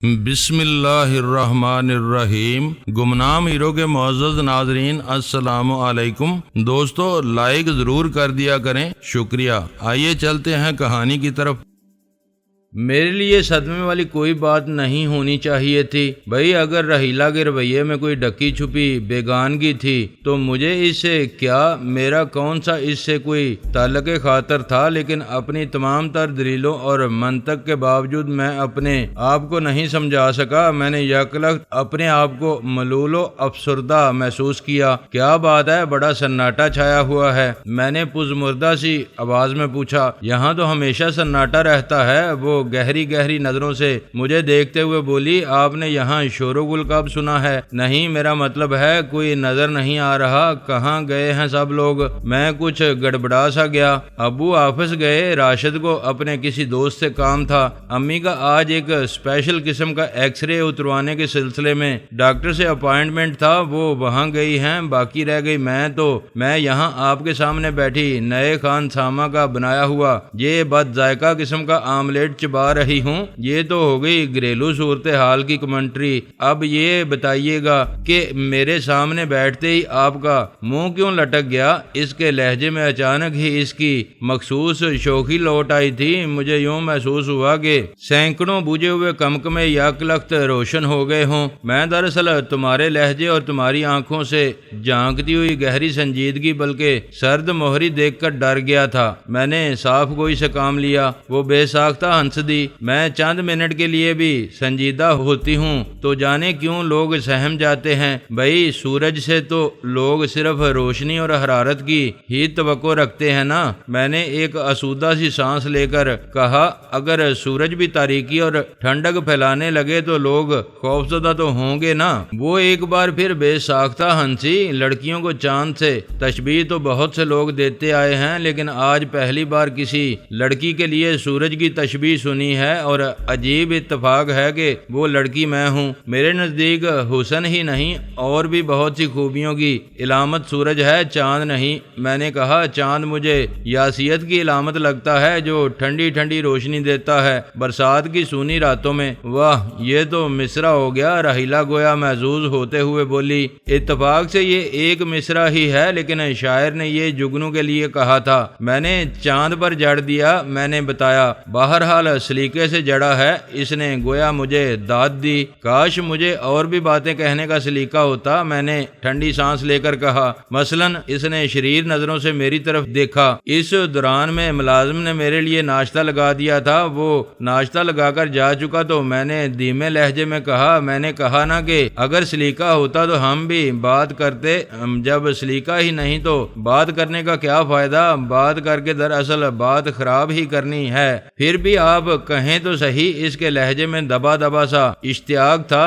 بسم اللہ الرحمن الرحیم۔ گمنام ہیرو کے معزز ناظرین، السلام علیکم۔ دوستو، لائک ضرور کر دیا کریں، شکریہ۔ آئیے چلتے ہیں کہانی کی طرف۔ میرے لیے صدمے والی کوئی بات نہیں ہونی چاہیے تھی بھائی، اگر رحیلہ کے رویے میں کوئی ڈکی چھپی بیگانگی تھی تو مجھے اس سے کیا، میرا کون سا اس سے کوئی تعلق خاطر تھا؟ لیکن اپنی تمام تر دلیلوں اور منطق کے باوجود میں اپنے آپ کو نہیں سمجھا سکا۔ میں نے یکلخت اپنے آپ کو ملول و افسردہ محسوس کیا۔ کیا بات ہے، بڑا سناٹا چھایا ہوا ہے؟ میں نے پزمردہ سی آواز میں پوچھا۔ یہاں تو ہمیشہ سناٹا رہتا ہے، وہ گہری گہری نظروں سے مجھے دیکھتے ہوئے بولی۔ آپ نے یہاں شور و گل کب سنا ہے؟ نہیں، میرا مطلب ہے کوئی نظر نہیں آ رہا، کہاں گئے ہیں سب لوگ؟ میں کچھ گڑبڑا سا گیا۔ ابو آفس گئے، راشد کو اپنے کسی دوست سے کام تھا، امی کا آج ایک اسپیشل قسم کا ایکس رے اتروانے کے سلسلے میں ڈاکٹر سے اپائنٹمنٹ تھا، وہ وہاں گئی ہیں، باقی رہ گئی میں یہاں آپ کے سامنے بیٹھی نئے خان ساما کا بنایا ہوا یہ بد ذائقہ قسم کا آملیٹ چبا رہی ہوں۔ یہ تو ہو گئی گھریلو صورتحال کی کمنٹری۔ اب یہ بتائیے گا کہ میرے سامنے بیٹھتے ہی آپ کا منہ کیوں لٹک گیا؟ اس کے لہجے میں اچانک ہی اس کی مخصوص شوخی لوٹ آئی تھی۔ مجھے یوں محسوس ہوا کہ سینکڑوں بجھے ہوئے کمکمے یکلخت روشن ہو گئے ہوں۔ میں دراصل تمہارے لہجے اور تمہاری آنکھوں سے جھانکتی ہوئی گہری سنجیدگی بلکہ سرد مہری دیکھ کر ڈر گیا تھا۔ میں نے صاف گوئی سے کام لیا۔ وہ بے ساختہ ہنس دی۔ میں چند منٹ کے لیے بھی سنجیدہ ہوتی ہوں تو جانے کیوں لوگ سہم جاتے ہیں بھائی، سورج سے تو لوگ صرف روشنی اور حرارت کی ہی توقع رکھتے ہیں نا۔ میں نے ایک آسودہ سی سانس لے کر کہا، اگر سورج بھی تاریکی اور ٹھنڈک پھیلانے لگے تو لوگ خوفزدہ تو ہوں گے نا۔ وہ ایک بار پھر بے ساختہ ہنسی۔ لڑکیوں کو چاند سے تشبیہ تو بہت سے لوگ دیتے آئے ہیں، لیکن آج پہلی بار کسی لڑکی کے لیے سورج کی تشبیہ سنی ہے، اور عجیب اتفاق ہے کہ وہ لڑکی میں ہوں۔ میرے نزدیک حسن ہی نہیں اور بھی بہت سی خوبیوں کی علامت سورج ہے، چاند نہیں۔ میں نے کہا، چاند مجھے یاسیت کی علامت لگتا ہے جو ٹھنڈی ٹھنڈی روشنی دیتا ہے برسات کی سونی راتوں میں۔ واہ، یہ تو مصرع ہو گیا۔ رحیلہ گویا محظوظ ہوتے ہوئے بولی، اتفاق سے یہ ایک مصرع ہی ہے، لیکن شاعر نے یہ جگنو کے لیے کہا تھا۔ میں نے چاند پر جڑ دیا، میں نے بتایا۔ بہرحال سلیقے سے جڑا ہے، اس نے گویا مجھے داد دی۔ کاش مجھے اور بھی باتیں کہنے کا سلیقہ ہوتا، میں نے ٹھنڈی سانس لے کر کہا۔ مثلاً اس نے شریر نظروں سے میری طرف دیکھا۔ اس دوران میں ملازم نے میرے لیے ناشتہ لگا دیا تھا، وہ ناشتہ لگا کر جا چکا تو میں نے دھیمے لہجے میں کہا، میں نے کہا نا کہ اگر سلیقہ ہوتا تو ہم بھی بات کرتے، جب سلیقہ ہی نہیں تو بات کرنے کا کیا فائدہ؟ بات کر کے دراصل بات خراب ہی کرنی ہے۔ پھر بھی آپ کہیں تو صحیح، اس کے لہجے میں دبا دبا سا اشتیاق تھا۔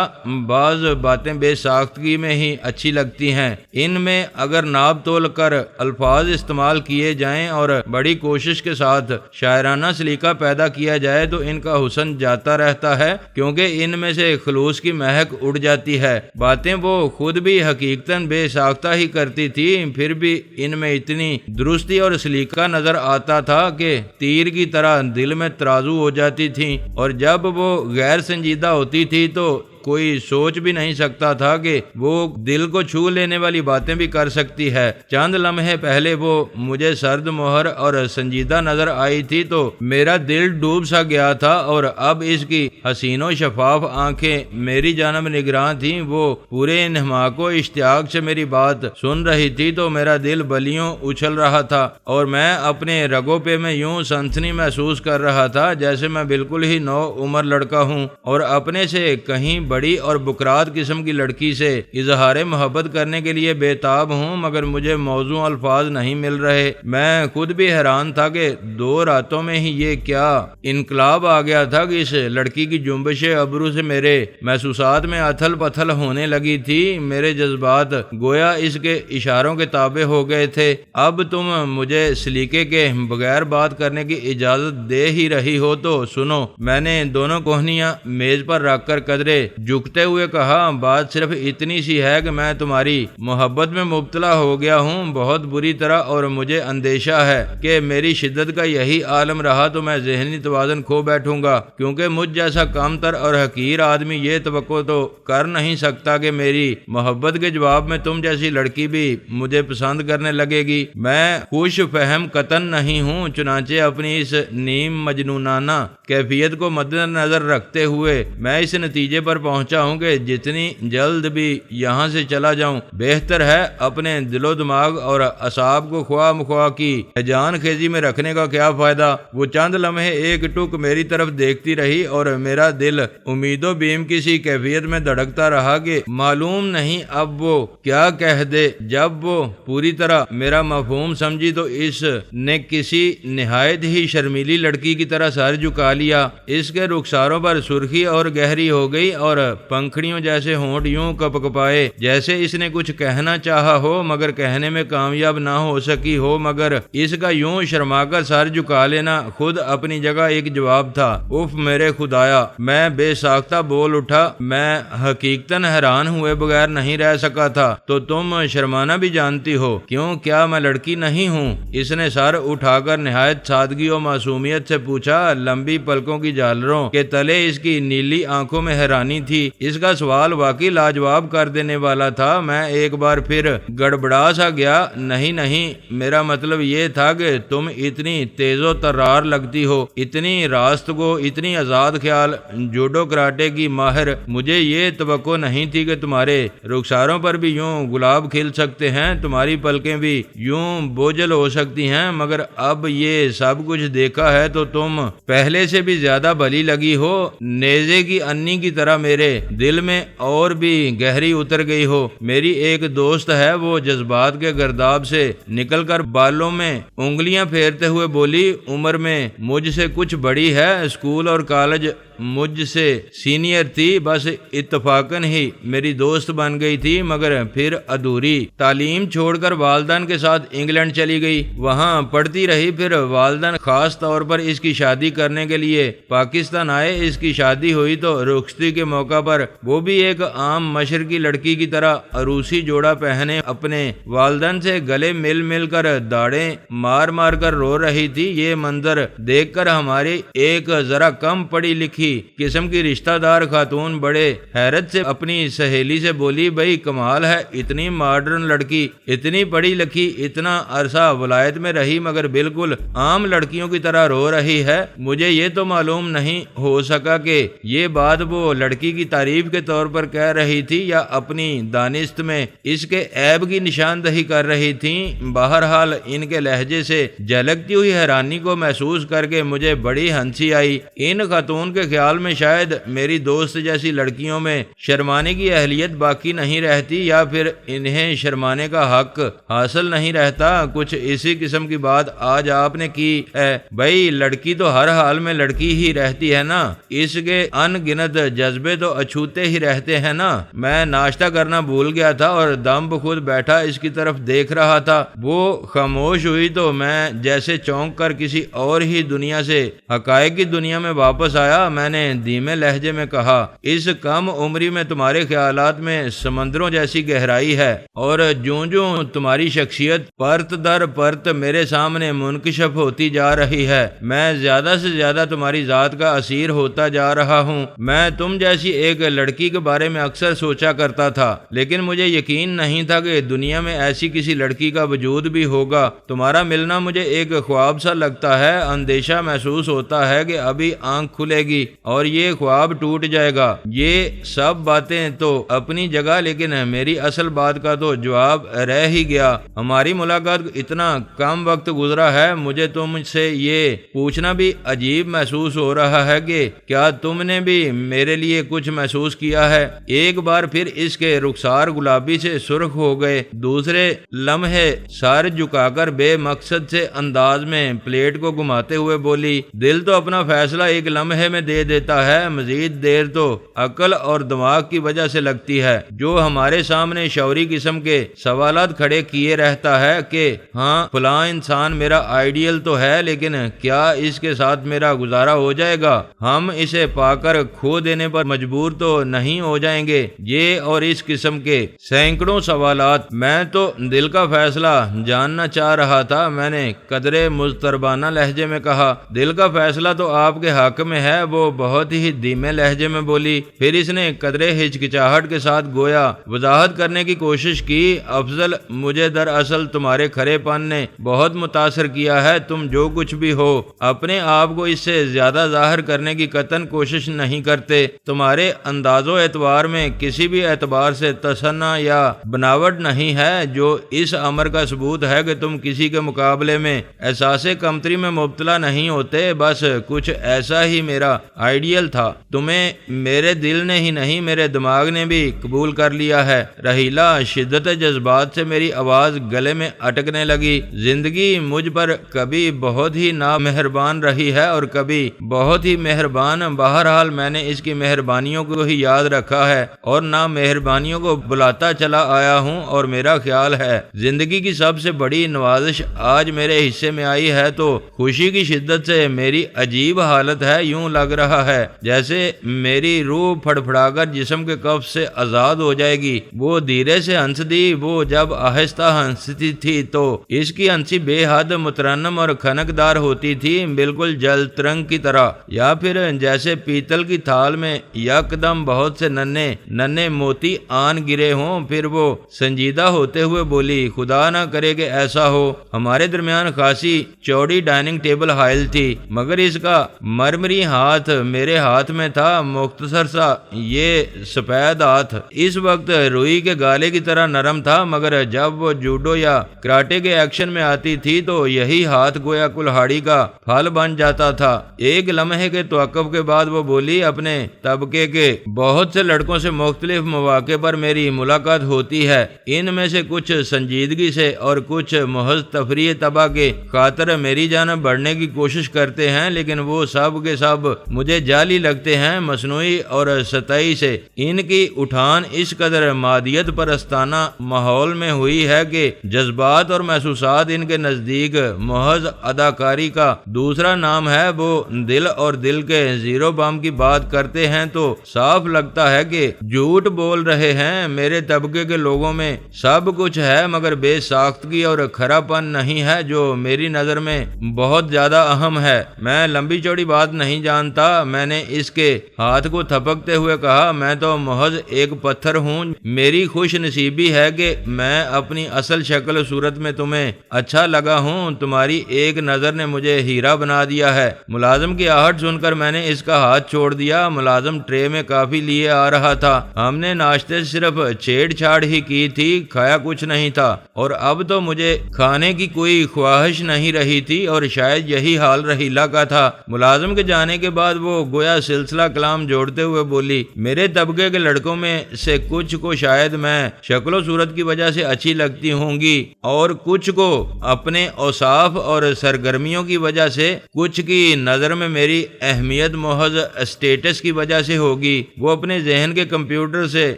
بعض باتیں بے ساختگی میں ہی اچھی لگتی ہیں، ان میں اگر ناپ تول کر الفاظ استعمال کیے جائیں اور بڑی کوشش کے ساتھ شاعرانہ سلیقہ پیدا کیا جائے تو ان کا حسن جاتا رہتا ہے، کیونکہ ان میں سے خلوص کی مہک اڑ جاتی ہے۔ باتیں وہ خود بھی حقیقتاً بے ساختہ ہی کرتی تھی، پھر بھی ان میں اتنی درستی اور سلیقہ نظر آتا تھا کہ تیر کی طرح دل میں ترازو ہو جاتی تھیں، اور جب وہ غیر سنجیدہ ہوتی تھی تو کوئی سوچ بھی نہیں سکتا تھا کہ وہ دل کو چھو لینے والی باتیں بھی کر سکتی ہے۔ چند لمحے پہلے وہ مجھے سرد مہر اور سنجیدہ نظر آئی تھی تو میرا دل ڈوب سا گیا تھا، اور اب اس کی حسین و شفاف آنکھیں میری جانب نگراں تھیں۔ وہ پورے انہماک و اشتیاق سے میری بات سن رہی تھی تو میرا دل بلیوں اچھل رہا تھا، اور میں اپنے رگوں پہ میں یوں سنسنی محسوس کر رہا تھا جیسے میں بالکل ہی نو عمر لڑکا ہوں، اور اپنے سے کہیں بڑی اور بکرات قسم کی لڑکی سے اظہار محبت کرنے کے لیے بےتاب ہوں، مگر مجھے موزوں الفاظ نہیں مل رہے۔ میں خود بھی حیران تھا کہ 2 راتوں میں ہی یہ کیا انقلاب آ گیا تھا کہ اس لڑکی کی جنبش ابرو سے میرے محسوسات میں اتھل پتھل ہونے لگی تھی۔ میرے جذبات گویا اس کے اشاروں کے تابع ہو گئے تھے۔ اب تم مجھے سلیقے کے بغیر بات کرنے کی اجازت دے ہی رہی ہو تو سنو۔ میں نے دونوں کوہنیاں میز پر رکھ کر قدرے جھکتے ہوئے کہا، بات صرف اتنی سی ہے کہ میں تمہاری محبت میں مبتلا ہو گیا ہوں بہت بری طرح، اور مجھے اندیشہ ہے کہ میری شدت کا یہی عالم رہا تو میں ذہنی توازن کھو بیٹھوں گا، کیونکہ مجھ جیسا کم تر اور حقیر آدمی یہ توقع تو کر نہیں سکتا کہ میری محبت کے جواب میں تم جیسی لڑکی بھی مجھے پسند کرنے لگے گی۔ میں خوش فہم قطن نہیں ہوں، چنانچہ اپنی اس نیم مجنونانہ کیفیت کو مد نظر رکھتے ہوئے میں اس نتیجے پر پہنچا ہوں کہ جتنی جلد بھی یہاں سے چلا جاؤں بہتر ہے۔ اپنے دل و دماغ اور اعصاب کو خواہ مخواہ کی جان خیزی میں رکھنے کا کیا فائدہ؟ وہ چند لمحے ایک ٹک میری طرف دیکھتی رہی اور میرا دل امید و بیم کی سی کیفیت میں دھڑکتا رہا کہ معلوم نہیں اب وہ کیا کہہ دے۔ جب وہ پوری طرح میرا مفہوم سمجھی تو اس نے کسی نہایت ہی شرمیلی لڑکی کی طرح سر جھکا لیا۔ اس کے رخساروں پر سرخی اور گہری ہو گئی اور پنکھڑیوں جیسے ہونٹ یوں کپ کپائے جیسے اس نے کچھ کہنا چاہا ہو مگر کہنے میں کامیاب نہ ہو سکی ہو، مگر اس کا یوں شرما کر سر جھکا لینا خود اپنی جگہ ایک جواب تھا۔ اف میرے خدایا! میں بے ساختہ بول اٹھا، میں حقیقتاً حیران ہوئے بغیر نہیں رہ سکا تھا۔ تو تم شرمانا بھی جانتی ہو؟ کیوں، کیا میں لڑکی نہیں ہوں؟ اس نے سر اٹھا کر نہایت سادگی و معصومیت سے پوچھا۔ لمبی پلکوں کی جھالروں کے تلے اس کی نیلی آنکھوں میں حیرانی تھی۔ اس کا سوال واقعی لاجواب کر دینے والا تھا۔ میں ایک بار پھر گڑبڑا سا گیا۔ نہیں، میرا مطلب یہ تھا کہ تم اتنی تیز و ترار لگتی ہو، اتنی راست گو، اتنی آزاد خیال، جوڈو کراٹے کی ماہر۔ مجھے یہ توقع نہیں تھی کہ تمہارے رخساروں پر بھی یوں گلاب کھل سکتے ہیں، تمہاری پلکیں بھی یوں بوجھل ہو سکتی ہیں، مگر اب یہ سب کچھ دیکھا ہے تو تم پہلے سے بھی زیادہ بھلی لگی ہو، نیزے کی انی کی طرح میرے دل میں اور بھی گہری اتر گئی ہو۔ میری ایک دوست ہے، وہ جذبات کے گرداب سے نکل کر بالوں میں انگلیاں پھیرتے ہوئے بولی، عمر میں مجھ سے کچھ بڑی ہے، اسکول اور کالج مجھ سے سینئر تھی، بس اتفاقاً ہی میری دوست بن گئی تھی، مگر پھر ادھوری۔ تعلیم چھوڑ کر والدین کے ساتھ انگلینڈ چلی گئی، وہاں پڑھتی رہی، پھر والدین خاص طور پر اس کی شادی کرنے کے لیے پاکستان آئے۔ اس کی شادی ہوئی تو رخصتی کے موقع پر وہ بھی ایک عام مشرقی لڑکی کی طرح عروسی جوڑا پہنے اپنے والدین سے گلے مل مل کر داڑیں مار مار کر رو رہی تھی۔ یہ منظر دیکھ کر ہماری ایک ذرا کم پڑھی لکھی قسم کی رشتہ دار خاتون بڑے حیرت سے اپنی سہیلی سے بولی، بھائی کمال ہے، اتنی ماڈرن لڑکی، اتنی پڑھی لکھی، اتنا عرصہ ولایت میں رہی، مگر بالکل عام لڑکیوں کی طرح رو رہی ہے۔ مجھے یہ تو معلوم نہیں ہو سکا کہ یہ بات وہ لڑکی کی تعریف کے طور پر کہہ رہی تھی یا اپنی دانست میں اس کے عیب کی نشاندہی کر رہی تھیں۔ بہرحال ان کے لہجے سے جھلکتی ہوئی حیرانی کو محسوس کر کے مجھے بڑی ہنسی آئی۔ ان خاتون کے خیال میں شاید میری دوست جیسی لڑکیوں میں شرمانے کی اہلیت باقی نہیں رہتی، یا پھر انہیں شرمانے کا حق حاصل نہیں رہتا۔ کچھ اسی قسم کی بات آج آپ نے کی ہے۔ بھائی لڑکی تو ہر حال میں لڑکی ہی رہتی ہے نا، اس کے ان گنت جذبے تو اچھوتے ہی رہتے ہیں نا۔ میں ناشتہ کرنا بھول گیا تھا اور دم بخود بیٹھا اس کی طرف دیکھ رہا تھا۔ وہ خاموش ہوئی تو میں جیسے چونک کر کسی اور ہی دنیا سے حقائق کی دنیا میں واپس آیا۔ میں نے دھیمے لہجے میں کہا، اس کم عمری میں تمہارے خیالات میں سمندروں جیسی گہرائی ہے، اور جوں جوں تمہاری شخصیت پرت در پرت میرے سامنے منکشف ہوتی جا رہی ہے، میں زیادہ سے زیادہ تمہاری ذات کا اسیر ہوتا جا رہا ہوں۔ میں تم جیسی ایک لڑکی کے بارے میں اکثر سوچا کرتا تھا، لیکن مجھے یقین نہیں تھا کہ دنیا میں ایسی کسی لڑکی کا وجود بھی ہوگا۔ تمہارا ملنا مجھے ایک خواب سا لگتا ہے، اندیشہ محسوس ہوتا ہے کہ ابھی آنکھ کھلے گی اور یہ خواب ٹوٹ جائے گا۔ یہ سب باتیں تو اپنی جگہ، لیکن میری اصل بات کا تو جواب رہ ہی گیا۔ ہماری ملاقات اتنا کم وقت گزرا ہے، مجھے تم سے یہ پوچھنا بھی عجیب محسوس ہو رہا ہے کہ کیا تم نے بھی میرے لیے کچھ محسوس کیا ہے؟ ایک بار پھر اس کے رخسار گلابی سے سرخ ہو گئے، دوسرے لمحے سر جھکا کر بے مقصد سے انداز میں پلیٹ کو گھماتے ہوئے بولی، دل تو اپنا فیصلہ ایک لمحے میں دے دیتا ہے، مزید دیر تو عقل اور دماغ کی وجہ سے لگتی ہے، جو ہمارے سامنے شعوری قسم کے سوالات کھڑے کیے رہتا ہے کہ ہاں فلاں انسان میرا آئیڈیل تو ہے، لیکن کیا اس کے ساتھ میرا گزارا ہو جائے گا؟ ہم اسے پا کر کھو دینے پر مجبور تو نہیں ہو جائیں گے؟ یہ اور اس قسم کے سینکڑوں سوالات۔ میں تو دل کا فیصلہ جاننا چاہ رہا تھا، میں نے قدرے مضطربانہ لہجے میں کہا۔ دل کا فیصلہ تو آپ کے حق میں ہے، وہ بہت ہی دھیمے لہجے میں بولی۔ پھر اس نے قدرے ہچکچاہٹ کے ساتھ گویا وضاحت کرنے کی کوشش کی، افضل مجھے دراصل تمہارے کھرے پن نے بہت متاثر کیا ہے، تم جو کچھ بھی ہو اپنے آپ کو اس سے زیادہ ظاہر کرنے کی قطعاً کوشش نہیں کرتے، تمہارے انداز و اعتبار میں کسی بھی اعتبار سے تصنع یا بناوٹ نہیں ہے، جو اس امر کا ثبوت ہے کہ تم کسی کے مقابلے میں احساس کمتری میں مبتلا نہیں ہوتے۔ بس کچھ ایسا ہی میرا آئیڈیل تھا، تمہیں میرے دل نے ہی نہیں میرے دماغ نے بھی قبول کر لیا ہے۔ رحیلہ شدت جذبات سے میری آواز گلے میں اٹکنے لگی۔ زندگی مجھ پر کبھی بہت ہی نامہربان رہی ہے اور کبھی بہت ہی مہربان، بہرحال میں نے اس کی مہربانیوں کو ہی یاد رکھا ہے اور نامہربانیوں کو بلاتا چلا آیا ہوں، اور میرا خیال ہے زندگی کی سب سے بڑی نوازش آج میرے حصے میں آئی ہے تو خوشی کی شدت سے میری عجیب حالت ہے، یوں لگ رہا ہے جیسے میری روح پھڑ پھڑا کر جسم کے قبض سے آزاد ہو جائے گی۔ وہ دھیرے سے ہنس دی، وہ جب آہستہ ہنستی تھی تو اس کی ہنسی بے حد مترنم اور کھنکدار ہوتی تھی، بالکل جل ترنگ کی طرح، یا پھر جیسے پیتل کی تھال میں یکدم بہت سے ننھے ننھے موتی آن گرے ہوں۔ پھر وہ سنجیدہ ہوتے ہوئے بولی، خدا نہ کرے کہ ایسا ہو۔ ہمارے درمیان خاصی چوڑی ڈائننگ ٹیبل حائل تھی، مگر اس کا مرمری ہاتھ میرے ہاتھ میں تھا، مختصر سا یہ سفید ہاتھ اس وقت روئی کے گالے کی طرح نرم تھا، مگر جب وہ جوڈو یا کراٹے کے ایکشن میں آتی تھی تو یہی ہاتھ گویا کلہاڑی کا پھل بن جاتا تھا۔ ایک لمحے کے توقف کے بعد وہ بولی، اپنے طبقے کے بہت سے لڑکوں سے مختلف مواقع پر میری ملاقات ہوتی ہے، ان میں سے کچھ سنجیدگی سے اور کچھ محض تفریح طبع کے خاطر میری جانب بڑھنے کی کوشش کرتے ہیں، لیکن وہ سب کے سب مجھے جعلی لگتے ہیں، مصنوعی اور سطحی سے۔ ان کی اٹھان اس قدر مادیت پرستانہ ماحول میں ہوئی ہے کہ جذبات اور محسوسات ان کے نزدیک محض اداکاری کا دوسرا نام ہے۔ وہ دل اور دل کے زیرو بام کی بات کرتے ہیں تو صاف لگتا ہے کہ جھوٹ بول رہے ہیں۔ میرے طبقے کے لوگوں میں سب کچھ ہے، مگر بے ساختگی اور کھرا پن نہیں ہے، جو میری نظر میں بہت زیادہ اہم ہے۔ میں لمبی چوڑی بات نہیں جانتا، میں نے اس کے ہاتھ کو تھپکتے ہوئے کہا، میں تو محض ایک پتھر ہوں۔ میری خوش نصیبی ہے کہ میں اپنی اصل شکل و صورت میں تمہیں اچھا لگا ہوں، تمہاری ایک نظر نے مجھے ہیرا بنا دیا ہے۔ ملازم کی آہٹ سن کر میں نے اس کا ہاتھ چھوڑ دیا۔ ملازم ٹرے میں کافی لیے آ رہا تھا۔ ہم نے ناشتے سے صرف چھیڑ چھاڑ ہی کی تھی، کھایا کچھ نہیں تھا، اور اب تو مجھے کھانے کی کوئی خواہش نہیں رہی تھی، اور شاید یہی حال رحیلہ کا تھا۔ ملازم کے جانے کے بعد وہ گویا سلسلہ کلام جوڑتے ہوئے بولی، میرے طبقے کے لڑکوں میں سے کچھ کو شاید میں شکل و صورت کی وجہ سے اچھی لگتی ہوں گی، اور کچھ کو اپنے اوصاف اور سرگرمیوں کی وجہ سے، کچھ کی نظر میں میری اہمیت محض اسٹیٹس کی وجہ سے ہوگی۔ وہ اپنے ذہن کے کمپیوٹر سے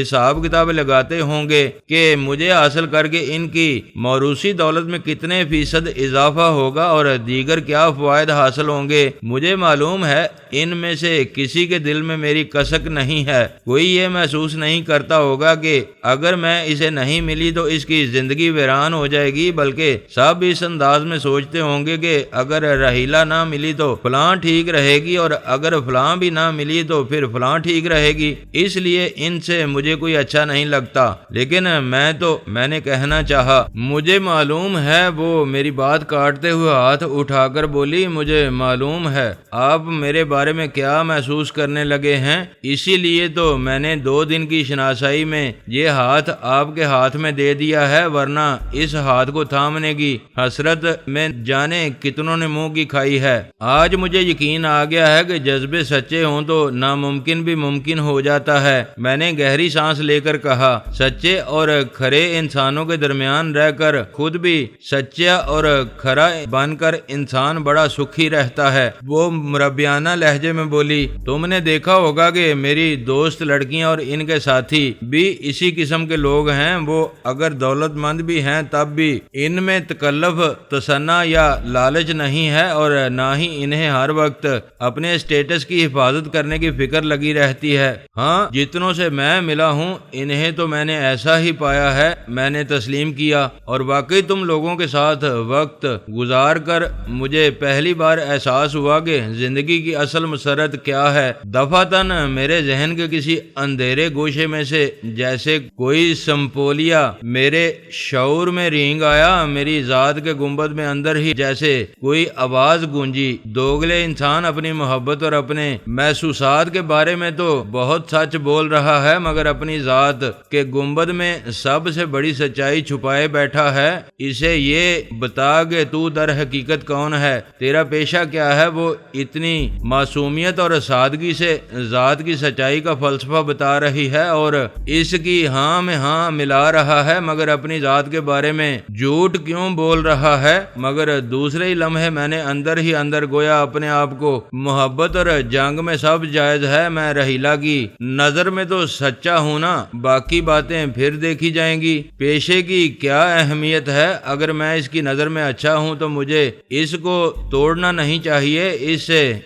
حساب کتاب لگاتے ہوں گے کہ مجھے حاصل کر کے ان کی موروثی دولت میں کتنے فیصد اضافہ ہوگا اور دیگر کیا فوائد حاصل ہوں گے۔ مجھے معلوم ہے ان میں سے کسی کے دل میں میری کسک نہیں ہے، کوئی یہ محسوس نہیں کرتا ہوگا کہ اگر میں اسے نہیں ملی تو اس کی زندگی ویران ہو جائے گی، بلکہ سب اس انداز میں سوچتے ہوں گے کہ اگر رحیلہ نہ ملی تو فلاں ٹھیک رہے گی، اور اگر فلاں بھی نہ ملی تو پھر فلاں ٹھیک رہے گی۔ اس لیے ان سے مجھے کوئی اچھا نہیں لگتا، لیکن میں نے کہنا چاہا، مجھے معلوم ہے۔ وہ میری بات کاٹتے ہوئے ہاتھ اٹھا کر بولی، مجھے معلوم ہے آپ میرے بارے میں کیا محسوس کرنے لگے ہیں، اسی لیے تو میں نے 2 دن کی شناسائی میں یہ ہاتھ آپ کے ہاتھ میں دے دیا ہے، ورنہ اس ہاتھ کو تھامنے کی حسرت میں جانے کتنوں نے منہ کی کھائی ہے۔ آج مجھے یقین آ گیا ہے کہ جذبے سچے ہوں تو ناممکن بھی ممکن ہو جاتا ہے۔ میں نے گہری سانس لے کر کہا، سچے اور کھرے انسانوں کے درمیان رہ کر خود بھی سچا اور کھرا بن کر انسان بڑا سکھی رہتا ہے۔ وہ مربیانہ لہجے میں بولی، تم نے دیکھا ہوگا کہ میری دوست لڑکیاں اور ان کے ساتھی بھی اسی قسم کے لوگ ہیں۔ وہ اگر دولت مند بھی ہیں تب بھی ان میں تکلف، تصنع یا لالچ نہیں ہے، اور نہ ہی انہیں ہر وقت اپنے اسٹیٹس کی حفاظت کرنے کی فکر لگی رہتی ہے۔ ہاں، جتنوں سے میں ملا ہوں انہیں تو میں نے ایسا ہی پایا ہے۔ میں نے تسلیم کیا، اور واقعی تم لوگوں کے ساتھ وقت گزار کر مجھے پہلی بار احساس ہوا کہ زندگی کی اصل مسرت کیا ہے۔ دفعتاً میرے ذہن کے کسی اندھیرے گوشے میں سے جیسے کوئی سمپولیا میرے شعور میں رینگ آیا۔ میری ذات کے گنبد میں اندر ہی جیسے کوئی آواز گونجی، دوگلے انسان اپنی محبت اور اپنے محسوسات کے بارے میں تو بہت سچ بول رہا ہے، مگر اپنی ذات کے گنبد میں سب سے بڑی سچائی چھپائے بیٹھا ہے۔ اسے یہ بتا کہ تو در حقیقت کون ہے، تیرا پیشہ کیا ہے۔ وہ اتنی معصومیت اور سادگی سے ذات کی سچائی کا فلسفہ بتا رہی ہے اور اس کی ہاں میں ہاں ملا رہا ہے، مگر اپنی ذات کے بارے میں جھوٹ کیوں بول رہا ہے۔ مگر دوسرے ہی لمحے میں نے اندر ہی اندر گویا اپنے آپ کو محبت اور جنگ میں سب جائز ہے۔ میں رحیلہ کی نظر میں تو سچا ہوں نا، باقی باتیں پھر دیکھی جائیں گی۔ پیشے کی کیا اہمیت ہے؟ اگر میں اس کی نظر میں اچھا ہوں تو مجھے اس کو توڑنا نہیں چاہیے،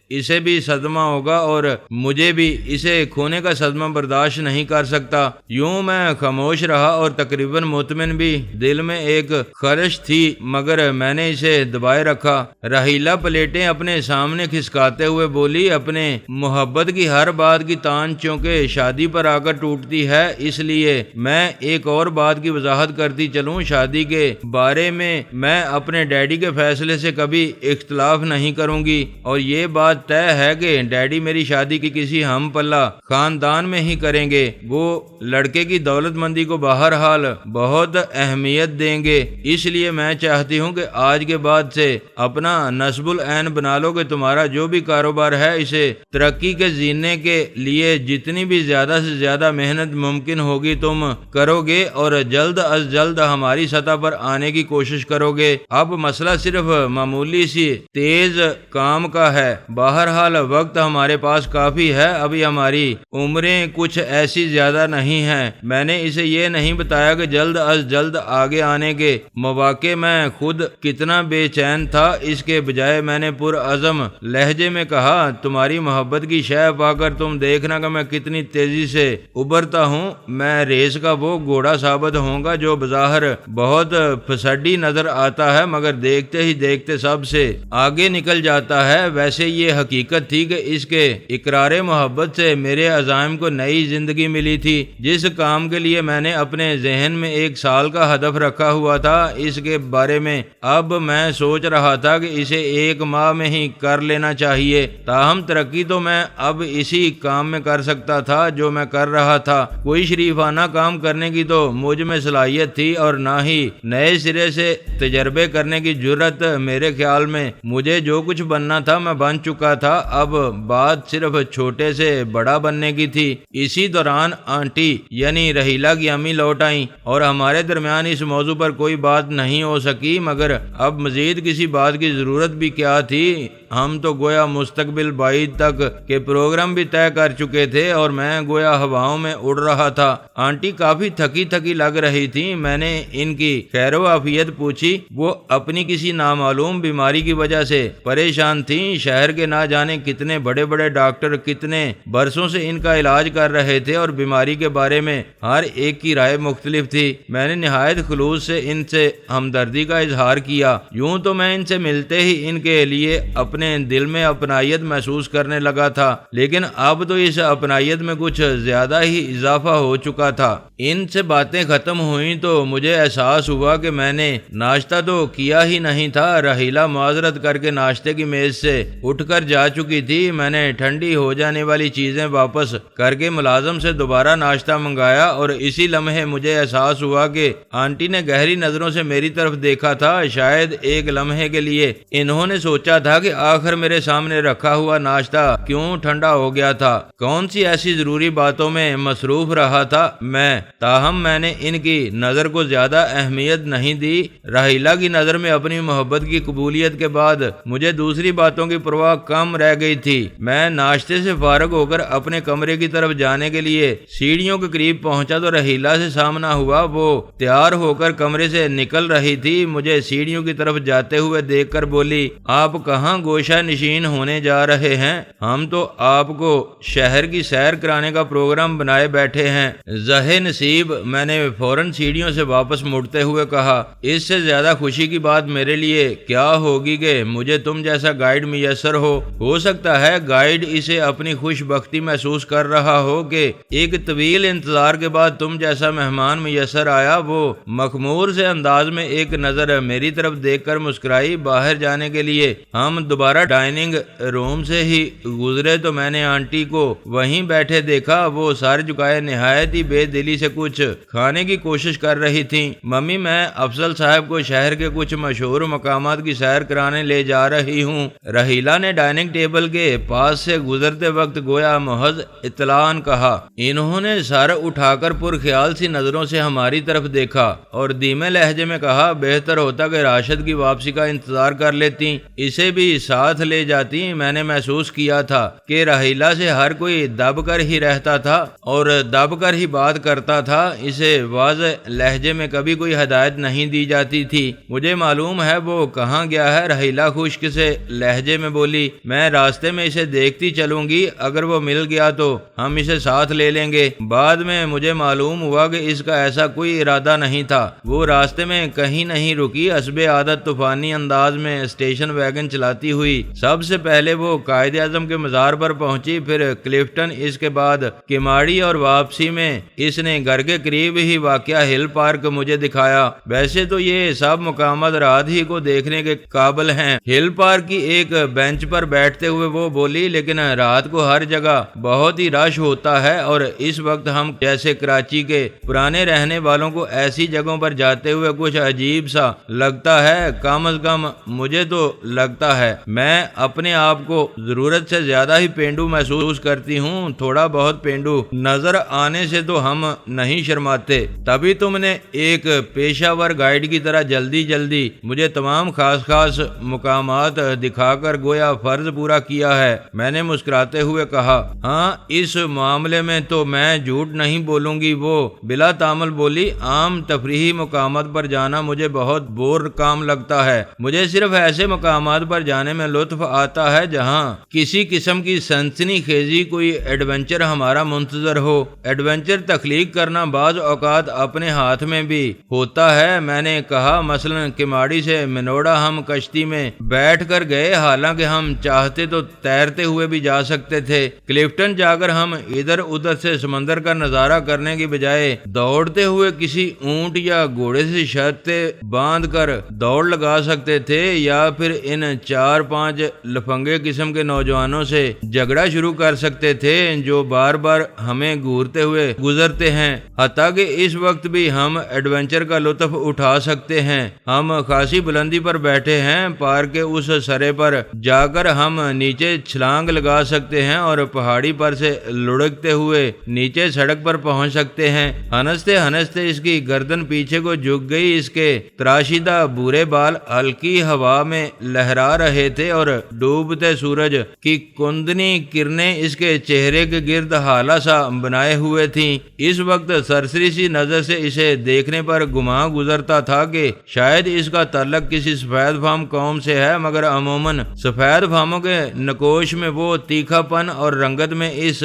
اسے بھی صدمہ ہوگا اور مجھے بھی اسے کھونے کا صدمہ برداشت نہیں کر سکتا۔ یوں میں خاموش رہا اور تقریباً مطمئن بھی۔ دل میں ایک خرش تھی مگر میں نے اسے دبائے رکھا۔ رحیلہ پلیٹیں اپنے سامنے کھسکاتے ہوئے بولی، اپنے محبت کی ہر بات کی تان چونکہ شادی پر آ کر ٹوٹتی ہے، اس لیے میں ایک اور بات کی وضاحت کرتی چلوں۔ شادی کے بارے میں اپنے ڈیڈی کے فیصلے سے کبھی اختلاف نہیں کروں گی، اور یہ بات طے ہے کہ ڈیڈی میری شادی کی کسی ہم پلہ خاندان میں ہی کریں گے۔ وہ لڑکے کی دولت مندی کو بہرحال بہت اہمیت دیں گے، اس لیے میں چاہتی ہوں کہ آج کے بعد سے اپنا نصب العین بنا لو کہ تمہارا جو بھی کاروبار ہے اسے ترقی کے زینے کے لیے جتنی بھی زیادہ سے زیادہ محنت ممکن ہوگی تم کرو گے اور جلد از جلد ہماری سطح پر آنے کی کوشش کرو گے۔ اب مسئلہ صرف معمولی سی تیز کام کا ہے۔ بہرحال وقت ہمارے پاس کافی ہے، ابھی ہماری عمریں کچھ ایسی زیادہ نہیں ہیں۔ میں نے اسے یہ نہیں بتایا کہ جلد از جلد آگے آنے کے مواقع میں خود کتنا بے چین تھا، اس کے بجائے میں نے پرعزم لہجے میں کہا، تمہاری محبت کی شے پا کر تم دیکھنا کہ میں کتنی تیزی سے ابھرتا ہوں۔ میں ریس کا وہ گھوڑا ثابت ہوں گا جو بظاہر بہت پھسڈی نظر آتا ہے مگر دیکھتے ہی دیکھتے سب سے آگے نکل جاتا ہے۔ ویسے یہ حقیقت تھی کہ اس کے اقرار محبت سے میرے عزائم کو نئی زندگی ملی تھی۔ جس کام کے لیے میں نے اپنے ذہن میں 1 سال کا ہدف رکھا ہوا تھا، اس کے بارے میں اب میں سوچ رہا تھا کہ اسے 1 ماہ میں ہی کر لینا چاہیے۔ تاہم ترقی تو میں اب اسی کام میں کر سکتا تھا جو میں کر رہا تھا۔ کوئی شریفانہ کام کرنے کی تو مجھ میں صلاحیت تھی اور نہ ہی نئے سرے سے تجربے کرنے کی جرت۔ میرے خیال میں مجھے جو کچھ بننا تھا میں بن چکا تھا، اب بات صرف چھوٹے سے بڑا بننے کی تھی۔ اسی دوران آنٹی یعنی رحیلہ کی امی لوٹ آئیں اور ہمارے درمیان اس موضوع پر کوئی بات نہیں ہو سکی، مگر اب مزید کسی بات کی ضرورت بھی کیا تھی۔ ہم تو گویا مستقبل بعید تک کے پروگرام بھی طے کر چکے تھے اور میں گویا ہواؤں میں اڑ رہا تھا۔ آنٹی کافی تھکی تھکی لگ رہی تھی۔ میں نے ان کی خیر و عافیت پوچھی۔ وہ اپنی کسی نامعلوم بیماری کی وجہ سے پریشان تھیں۔ شہر کے نہ جانے کتنے بڑے بڑے ڈاکٹر کتنے برسوں سے ان کا علاج کر رہے تھے اور بیماری کے بارے میں ہر ایک کی رائے مختلف تھی۔ میں نے نہایت خلوص سے ان سے ہمدردی کا اظہار کیا۔ یوں تو میں ان سے ملتے ہی ان کے لیے اپنے دل میں اپنائیت محسوس کرنے لگا تھا، لیکن اب تو اس اپنائیت میں کچھ زیادہ ہی اضافہ ہو چکا تھا۔ ان سے باتیں ختم ہوئیں تو مجھے احساس ہوا کہ میں نے ناشتہ تو کیا ہی نہیں تھا۔ رحیلہ معذرت کر کے ناشتے کی میز سے اٹھ کر جا چکی تھی۔ میں نے ٹھنڈی ہو جانے والی چیزیں واپس کر کے ملازم سے دوبارہ ناشتہ منگایا اور اسی لمحے مجھے احساس ہوا کہ آنٹی نے گہری نظروں سے میری طرف دیکھا تھا۔ شاید ایک لمحے کے لیے انہوں نے سوچا تھا کہ آخر میرے سامنے رکھا ہوا ناشتہ کیوں ٹھنڈا ہو گیا تھا، کون سی ایسی ضروری باتوں میں مصروف رہا تھا میں۔ تاہم میں نے ان کی نظر کو زیادہ اہمیت نہیں دی۔ رحیلہ کی نظر میں اپنی محبت کی قبولیت کے بعد مجھے دوسری باتوں کی پرواہ کم رہ رہ گئی تھی۔ میں ناشتے سے فارغ ہو کر اپنے کمرے کی طرف جانے کے لیے سیڑھیوں کے قریب پہنچا تو رحیلہ سے سامنا ہوا۔ وہ تیار ہو کر کمرے سے نکل رہی تھی، مجھے سیڑھیوں کی طرف جاتے ہوئے دیکھ کر بولی، آپ کہاں گوشہ نشین ہونے جا رہے ہیں؟ ہم تو آپ کو شہر کی سیر کرانے کا پروگرام بنائے بیٹھے ہیں۔ زہے نصیب، میں نے فوراً سیڑھیوں سے واپس مڑتے ہوئے کہا، اس سے زیادہ خوشی کی بات میرے لیے کیا ہوگی کہ مجھے تم جیسا گائیڈ میسر ہو سکتا ہے گائیڈ اسے اپنی خوش بختی محسوس کر رہا ہو کہ ایک طویل انتظار کے بعد تم جیسا مہمان میسر آیا۔ وہ مخمور سے انداز میں ایک نظر میری طرف دیکھ کر مسکرائی۔ باہر جانے کے لیے ہم دوبارہ ڈائننگ روم سے ہی گزرے تو میں نے آنٹی کو وہیں بیٹھے دیکھا۔ وہ سر جھکائے نہایت ہی بے دلی سے کچھ کھانے کی کوشش کر رہی تھیں۔ ممی، میں افضل صاحب کو شہر کے کچھ مشہور مقامات کی سیر کرانے لے جا رہی ہوں، رحیلہ نے ڈائننگ ٹیبل کے پاس سے گزرتے وقت گویا محض اطلاعاً کہا۔ انہوں نے سر اٹھا کر پرخیال سی نظروں سے ہماری طرف دیکھا اور دھیمے لہجے میں کہا، بہتر ہوتا کہ راشد کی واپسی کا انتظار کر لیتی، اسے بھی ساتھ لے جاتی۔ میں نے محسوس کیا تھا کہ رحیلہ سے ہر کوئی دب کر ہی رہتا تھا اور دب کر ہی بات کرتا تھا، اسے واضح لہجے میں کبھی کوئی ہدایت نہیں دی جاتی تھی۔ مجھے معلوم ہے وہ کہاں گیا ہے، رحیلہ خشک سے لہجے میں بولی، میں راستے میں اسے دیکھتی چلوں گی، اگر وہ مل گیا تو ہم اسے ساتھ لے لیں گے۔ بعد میں مجھے معلوم ہوا کہ اس کا ایسا کوئی ارادہ نہیں تھا۔ وہ راستے میں کہیں نہیں رکی، حسب عادت طوفانی انداز میں اسٹیشن ویگن چلاتی ہوئی سب سے پہلے وہ قائد اعظم کے مزار پر پہنچی، پھر کلفٹن، اس کے بعد کماڑی، اور واپسی میں اس نے گھر کے قریب ہی واقع ہل پارک مجھے دکھایا۔ ویسے تو یہ سب مقامات رات ہی کو دیکھنے کے قابل ہیں۔ ہل پارک کی ایک بینچ پر بیٹھتے ہوئے وہ بولی، لیکن رات کو ہر جگہ بہت ہی رش ہوتا ہے اور اس وقت ہم جیسے کراچی کے پرانے رہنے والوں کو ایسی جگہوں پر جاتے ہوئے کچھ عجیب سا لگتا ہے، کم از کم مجھے تو لگتا ہے۔ میں اپنے آپ کو ضرورت سے زیادہ ہی پینڈو محسوس کرتی ہوں، تھوڑا بہت پینڈو نظر آنے سے تو ہم نہیں شرماتے۔ تبھی تم نے ایک پیشہ ور گائیڈ کی طرح جلدی مجھے تمام خاص مقامات دکھا کر گویا فرض پورا کیا ہے، میں نے مسکراتے ہوئے کہا۔ ہاں، اس معاملے میں تو میں جھوٹ نہیں بولوں گی، وہ بلا تامل بولی، عام تفریحی مقامات پر جانا مجھے بہت بور کام لگتا ہے۔ مجھے صرف ایسے مقامات پر جانے میں لطف آتا ہے جہاں کسی قسم کی سنسنی خیزی کوئی ایڈونچر ہمارا منتظر ہو۔ ایڈونچر تخلیق کرنا بعض اوقات اپنے ہاتھ میں بھی ہوتا ہے، میں نے کہا۔ مثلا کماڑی سے منوڑا ہم کشتی میں بیٹھ کر گئے، حالانکہ ہم چاہتے تو تیرتے ہوئے بھی جا سکتے تھے۔ کلفٹن جا کر ہم ادھر ادھر سے سمندر کا نظارہ کرنے کی بجائے دوڑتے ہوئے کسی اونٹ یا گھوڑے سے شرطیں باندھ کر دوڑ لگا سکتے تھے، یا پھر ان 4-5 لفنگے قسم کے نوجوانوں سے جھگڑا شروع کر سکتے تھے جو بار بار ہمیں گھورتے ہوئے گزرتے ہیں۔ حتیٰ کہ اس وقت بھی ہم ایڈونچر کا لطف اٹھا سکتے ہیں۔ ہم خاصی بلندی پر بیٹھے ہیں، پارک کے اس سرے پر جا کر ہم نیچے چھلانگ لگا سکتے ہیں اور پہاڑی پر سے لڑکتے ہوئے نیچے سڑک پر پہنچ سکتے ہیں۔ ہنستے ہنستے اس کی گردن پیچھے کو جھک گئی، اس کے تراشیدہ بورے بال ہلکی ہوا میں لہرا رہے تھے اور ڈوبتے سورج کی کندنی کرنیں اس کے چہرے کے گرد ہالہ سا بنائے ہوئے تھیں۔ اس وقت سرسری سی نظر سے اسے دیکھنے پر گمان گزرتا تھا کہ شاید اس کا تعلق کسی سفید فام قوم سے ہے، مگر عموماً سفید فاموں کے نقوش میں وہ تیکھا پن اور رنگت میں اس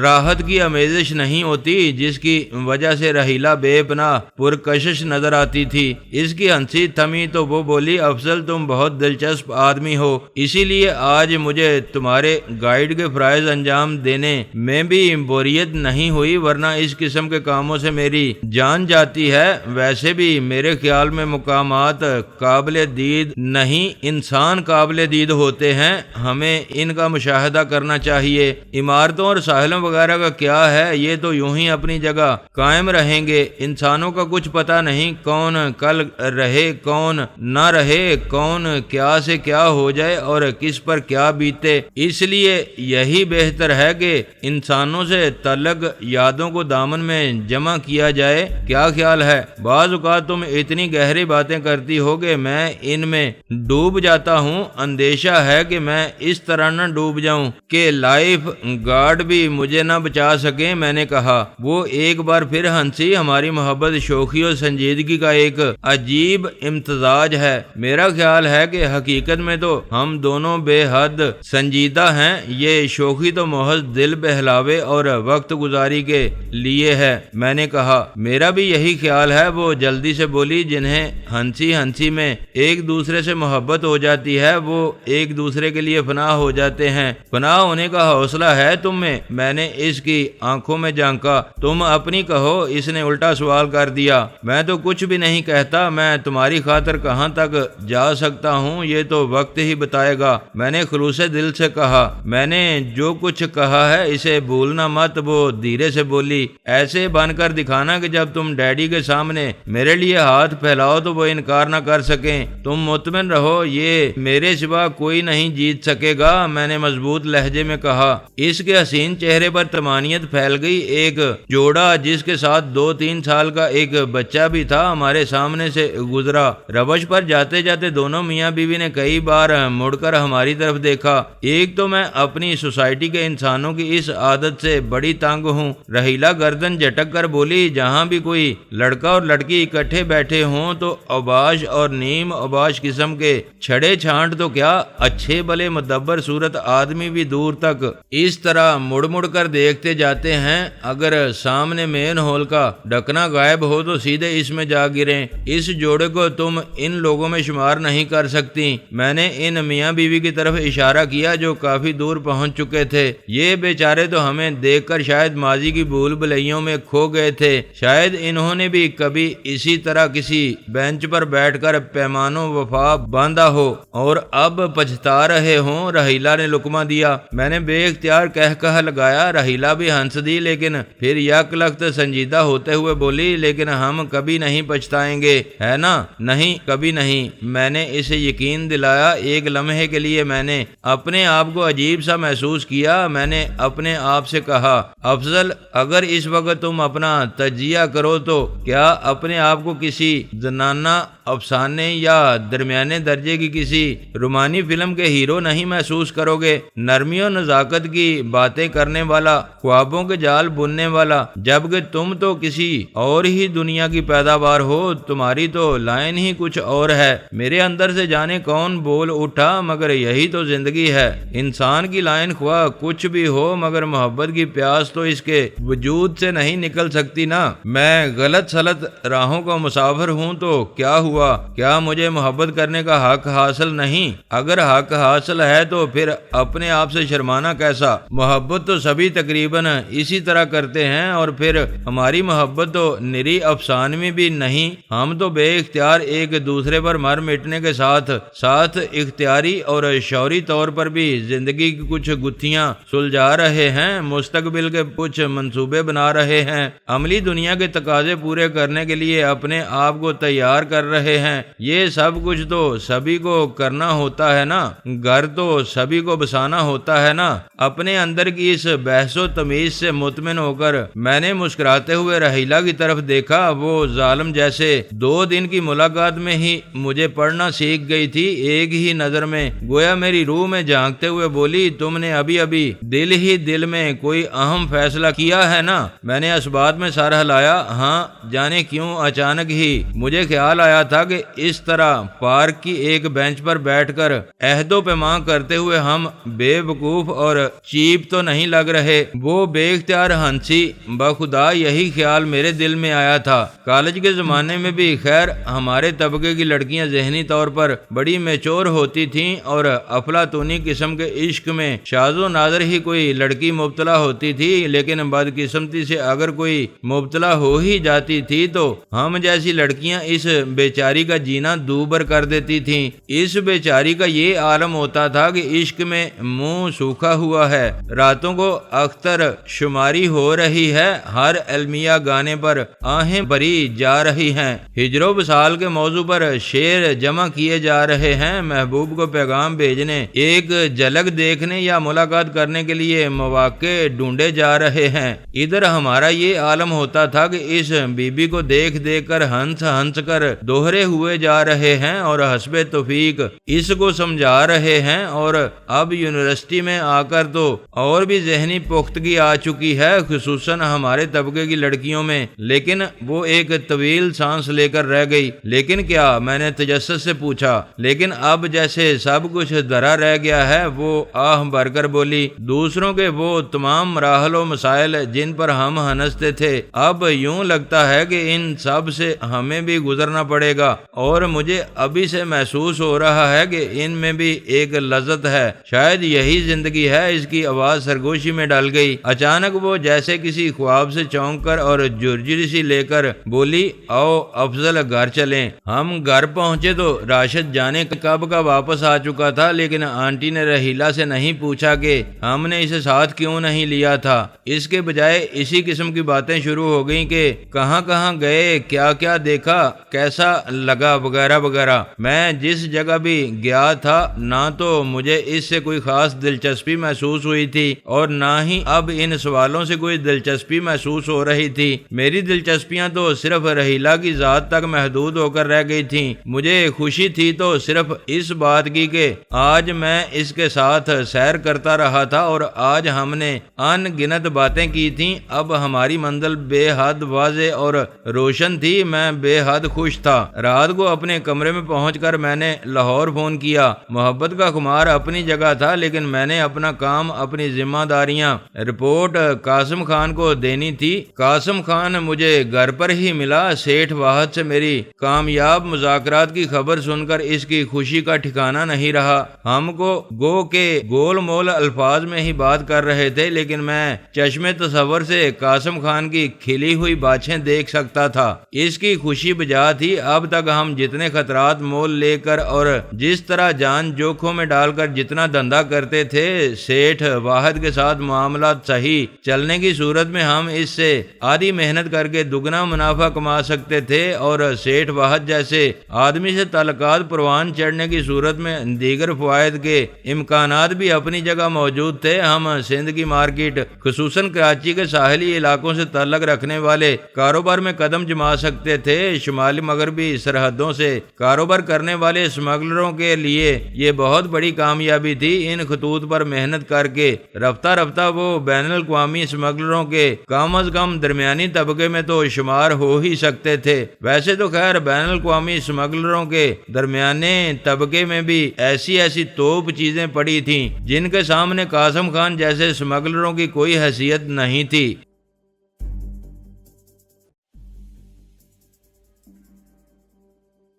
راحت کی آمیزش نہیں ہوتی جس کی وجہ سے رحیلہ بے پناہ پرکشش نظر آتی تھی۔ اس کی ہنسی تھمی تو وہ بولی، افضل تم بہت دلچسپ آدمی ہو، اسی لیے آج مجھے تمہارے گائیڈ کے فرائض انجام دینے میں بھی بوریت نہیں ہوئی، ورنہ اس قسم کے کاموں سے میری جان جاتی ہے۔ ویسے بھی میرے خیال میں مقامات قابل دید نہیں، انسان قابل دید ہوتے ہیں، ہمیں ان کا مشاہدہ کرنا چاہیے۔ عمارتوں اور ساحلوں وغیرہ کا کیا ہے، یہ تو یوں ہی اپنی جگہ قائم رہیں گے۔ انسانوں کا کچھ پتہ نہیں، کون کل رہے کون نہ رہے، کون کیا سے کیا ہو جائے اور کس پر کیا بیتے۔ اس لیے یہی بہتر ہے کہ انسانوں سے تعلق یادوں کو دامن میں جمع کیا جائے۔ کیا خیال ہے؟ بعض اوقات تم اتنی گہری باتیں کرتی ہو کہ میں ان میں ڈوب جاتا ہوں، اندیشہ ہے کہ میں اس طرح نہ ڈوب جاؤں کہ لائف گارڈ بھی مجھے نہ بچا سکیں۔ میں نے کہا۔ وہ ایک بار پھر ہنسی۔ ہماری محبت شوخی اور سنجیدگی کا ایک عجیب امتزاج ہے۔ میرا خیال ہے کہ حقیقت میں تو ہم دونوں بے حد سنجیدہ ہیں۔ یہ شوخی تو محض دل بہلاوے اور وقت گزاری کے لیے ہے۔ میں نے کہا۔ میرا بھی یہی خیال ہے۔ وہ جلدی سے بولی۔ جنہیں ہنسی ہنسی میں ایک دوسرے سے محبت ہو جاتی ہے وہ ایک دوسرے کے لیے فنا ہو جاتے ہیں۔ فنا ہونے کا حوصلہ ہے تم میں نے اس کی آنکھوں میں جھانکا۔ تم اپنی کہو۔ اس نے الٹا سوال کر دیا۔ میں تو کچھ بھی نہیں کہتا۔ میں تمہاری خاطر کہاں تک جا سکتا ہوں یہ تو وقت ہی بتائے گا۔ میں نے خلوص دل سے کہا۔ میں نے جو کچھ کہا ہے اسے بھولنا مت۔ وہ دھیرے سے بولی۔ ایسے بن کر دکھانا کہ جب تم ڈیڈی کے سامنے میرے لیے ہاتھ پھیلاؤ تو وہ انکار نہ کر سکیں۔ تم مطمئن رہو یہ میرے سوا کوئی نہیں جیت سکے گا۔ میں نے مضبوط لہجے میں کہا۔ اس کے حسین چہرے پر طمانینت پھیل گئی۔ ایک جوڑا جس کے ساتھ 2-3 سال کا ایک بچہ بھی تھا ہمارے سامنے سے گزرا۔ روش پر جاتے جاتے دونوں میاں بیوی نے کئی بار مڑ کر ہماری طرف دیکھا۔ ایک تو میں اپنی سوسائٹی کے انسانوں کی اس عادت سے بڑی تنگ ہوں۔ رحیلہ گردن جھٹک کر بولی۔ جہاں بھی کوئی لڑکا اور لڑکی اکٹھے بیٹھے ہوں تو اوباش اور نیم اوباش قسم کے چھڑے چھانٹ تو کیا اچھے بھلے مدبر صورت آدمی بھی دور تک اس طرح مڑ مڑ کر دیکھتے جاتے ہیں۔ اگر سامنے مین ہال کا ڈھکنا غائب ہو تو سیدھے اس میں جا گریں۔ اس جوڑے کو تم ان لوگوں میں شمار نہیں کر سکتی۔ میں نے ان میاں بیوی کی طرف اشارہ کیا جو کافی دور پہنچ چکے تھے۔ یہ بیچارے تو ہمیں دیکھ کر شاید ماضی کی بھول بھلیوں میں کھو گئے تھے۔ شاید انہوں نے بھی کبھی اسی طرح کسی بینچ پر بیٹھ کر پیمان و وفا باندھا ہو اور اب پچھتا رہے ہوں۔ رحیلہ نے لقمہ دیا۔ میں نے بے اختیار کہہ لگایا۔ رحیلہ بھی ہنس دی لیکن پھر یک لخت سنجیدہ ہوتے ہوئے بولی۔ لیکن ہم کبھی نہیں پچھتائیں گے ہے نا؟ نہیں کبھی نہیں۔ میں نے اسے یقین دلایا۔ ایک لمحے کے لیے میں نے اپنے آپ کو عجیب سا محسوس کیا۔ میں نے اپنے آپ سے کہا افضل اگر اس وقت تم اپنا تجزیہ کرو تو کیا اپنے آپ کو کسی زنانہ افسانے یا درمیانے درجے کی کسی رومانی فلم کے ہیرو نہیں محسوس کرو گے؟ نرمی و نزاکت کی باتیں کرنے والا، خوابوں کے جال بننے والا، جبکہ تم تو کسی اور ہی دنیا کی پیداوار ہو۔ تمہاری تو لائن ہی کچھ اور ہے۔ میرے اندر سے جانے کون بول اٹھا مگر یہی تو زندگی ہے۔ انسان کی لائن خواہ کچھ بھی ہو مگر محبت کی پیاس تو اس کے وجود سے نہیں نکل سکتی نا۔ میں غلط سلط راہوں کا مسافر ہوں تو کیا ہوا؟ کیا مجھے محبت کرنے کا حق حاصل نہیں؟ اگر حق حاصل ہے تو پھر اپنے آپ سے شرمانا کیسا؟ محبت تو سبھی تقریباً اسی طرح کرتے ہیں اور پھر ہماری محبت تو نری افسانوی بھی نہیں۔ ہم تو بے اختیار ایک دوسرے پر مر مٹنے کے ساتھ ساتھ اختیاری اور شعوری طور پر بھی زندگی کی کچھ گتھیاں سلجھا رہے ہیں، مستقبل کے کچھ منصوبے بنا رہے ہیں، عملی دنیا کے تقاضے پورے کرنے کے لیے اپنے آپ کو تیار کر رہے ہیں۔ یہ سب کچھ تو سبھی کو کرنا ہوتا ہے نا، گھر تو سبھی کو بسانا ہوتا ہے نا۔ اپنے اندر کی اس بحث و تمیز سے مطمئن ہو کر میں نے مسکراتے ہوئے رحیلہ کی طرف دیکھا۔ وہ ظالم جیسے 2 دن کی ملاقات میں ہی مجھے پڑھنا سیکھ گئی تھی۔ ایک ہی نظر میں گویا میری روح میں جھانکتے ہوئے بولی تم نے ابھی دل ہی دل میں کوئی اہم فیصلہ کیا ہے نا؟ میں نے اس بات میں سر ہلایا۔ ہاں جانے کیوں اچانک ہی مجھے خیال آیا تھا کہ اس طرح پارک کی ایک بینچ پر بیٹھ کر عہد و پیمان کرتے ہوئے ہم بے وقوف اور چیپ تو نہیں لگ رہے۔ وہ بے اختیار ہنسی۔ بخدا یہی خیال میرے دل میں آیا تھا۔ کالج کے زمانے میں بھی خیر ہمارے طبقے کی لڑکیاں ذہنی طور پر بڑی میچور ہوتی تھیں اور افلاطونی قسم کے عشق میں شاذ و نادر ہی کوئی لڑکی مبتلا ہوتی تھی، لیکن بدقسمتی سے اگر کوئی مبتلا ہو ہی جاتی تھی تو ہم جیسی لڑکیاں اس بیچاری کا جینا دوبر کر دیتی تھیں۔ اس بیچاری کا یہ عالم ہوتا تھا کہ عشق میں منہ سوکھا ہوا ہے، راتوں کو اختر شماری ہو رہی ہے، ہر المیہ گانے پر آہیں بری جا رہی ہیں، ہجر و وصال کے موضوع پر شعر جمع کیے جا رہے ہیں، محبوب کو پیغام بھیجنے، ایک جھلک دیکھنے یا ملاقات کرنے کے لیے مواقع ڈھونڈے جا رہے ہیں۔ ادھر ہمارا یہ عالم ہوتا تھا کہ اس بی بی کو دیکھ دیکھ کر ہنس کر دوہرے ہوئے جا رہے ہیں اور حسب توفیق اس کو سمجھا رہے ہیں اور اب یونیورسٹی میں آ کر تو اور بھی ذہنی پختگی آ چکی ہے، خصوصاً ہمارے طبقے کی لڑکیوں میں۔ لیکن وہ ایک طویل سانس لے کر رہ گئی۔ لیکن کیا؟ میں نے تجسس سے پوچھا۔ لیکن اب جیسے سب کچھ دھرا رہ گیا ہے، وہ آہ بھر کر بولی۔ دوسروں کے وہ تمام مراحل و مسائل جن پر ہم ہنستے تھے، اب یوں لگتا ہے کہ ان سب سے ہمیں بھی گزرنا پڑے گا، اور مجھے ابھی سے محسوس ہو رہا ہے کہ ان میں بھی ایک لذت ہے، شاید یہی زندگی ہے۔ اس کی آواز سرگوشی میں ڈل گئی۔ اچانک وہ جیسے کسی خواب سے چونک کر اور جرجری سی لے کر بولی، آؤ افضل گھر چلیں۔ ہم گھر پہنچے تو راشد جانے کب کا واپس آ چکا تھا، لیکن آنٹی نے رحیلہ سے نہیں پوچھا کہ ہم نے اسے ساتھ کیوں نہیں لیا تھا۔ اس کے بجائے اسی قسم کی باتیں شروع ہو گئیں کہ کہاں کہاں گئے، کیا کیا دیکھا، کیسا لگا، وغیرہ وغیرہ۔ میں جس جگہ بھی گیا تھا، نہ تو مجھے اس سے کوئی خاص دلچسپی محسوس ہوئی تھی اور نہ ہی اب ان سوالوں سے کوئی دلچسپی محسوس ہو رہی تھی۔ میری دلچسپیاں تو صرف رحیلہ کی ذات تک محدود ہو کر رہ گئی تھیں۔ مجھے خوشی تھی تو صرف اس بات کی کہ آج میں اس کے ساتھ سیر کرتا رہا تھا اور آج ہم نے ان گنت باتیں کی تھیں۔ اب ہماری منزل بے حد واضح اور روشن تھی۔ میں بے حد خوش تھا۔ رات کو اپنے کمرے میں پہنچ کر میں نے لاہور فون کیا۔ محبت کا خمار اپنی جگہ تھا، لیکن میں نے اپنا کام، اپنی ذمہ داریاں، رپورٹ قاسم خان کو دینی تھی۔ قاسم خان مجھے گھر پر ہی ملا۔ سیٹھ واحد سے میری کامیاب مذاکرات کی خبر سن کر اس کی خوشی کا ٹھکانہ نہیں رہا۔ ہم کو گو کے گول مول الفاظ میں ہی بات کر رہے تھے، لیکن میں چشم تصور سے قاسم خان کی کھلی ہوئی باچھیں دیکھ سکتا تھا۔ اس کی خوشی بجا تھی۔ اب تک ہم جتنے خطرات مول لے کر اور جس طرح جان جوکھوں میں ڈال کر جتنا دھندا کرتے تھے، سیٹھ واحد کے ساتھ معاملات صحیح چلنے کی صورت میں ہم اس سے آدھی محنت کر کے دگنا منافع کما سکتے تھے، اور سیٹھ واحد جیسے آدمی سے تعلقات پروان چڑھنے کی صورت میں دیگر فوائد کے امکانات بھی اپنی جگہ موجود تھے۔ ہم سندھ کی مارکیٹ، خصوصاً کراچی کے ساحلی علاقوں سے تعلق رکھنے والے کاروبار میں قدم جما سکتے تھے۔ شمالی مغربی سرحدوں سے کاروبار کرنے والے اسمگلروں کے لیے یہ بہت بڑی کامیابی تھی۔ ان خطوط پر محنت کر کے رفتہ رفتہ وہ بین الاقوامی اسمگلروں کے کم از کم درمیانی طبقے میں تو شمار ہو ہی سکتے تھے۔ ویسے تو خیر بین الاقوامی اسمگلروں کے درمیانے طبقے میں بھی ایسی توپ چیزیں پڑی تھیں جن کے سامنے قاسم خان جیسے اسمگلروں کی کوئی حیثیت نہیں تھی۔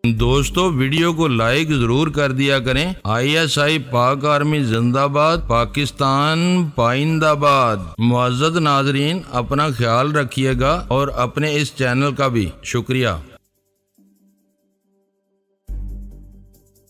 دوستو ویڈیو کو لائک ضرور کر دیا کریں۔ ISI پاک آرمی زندہ باد، پاکستان پائندہ باد۔ معزز ناظرین، اپنا خیال رکھیے گا اور اپنے اس چینل کا بھی شکریہ۔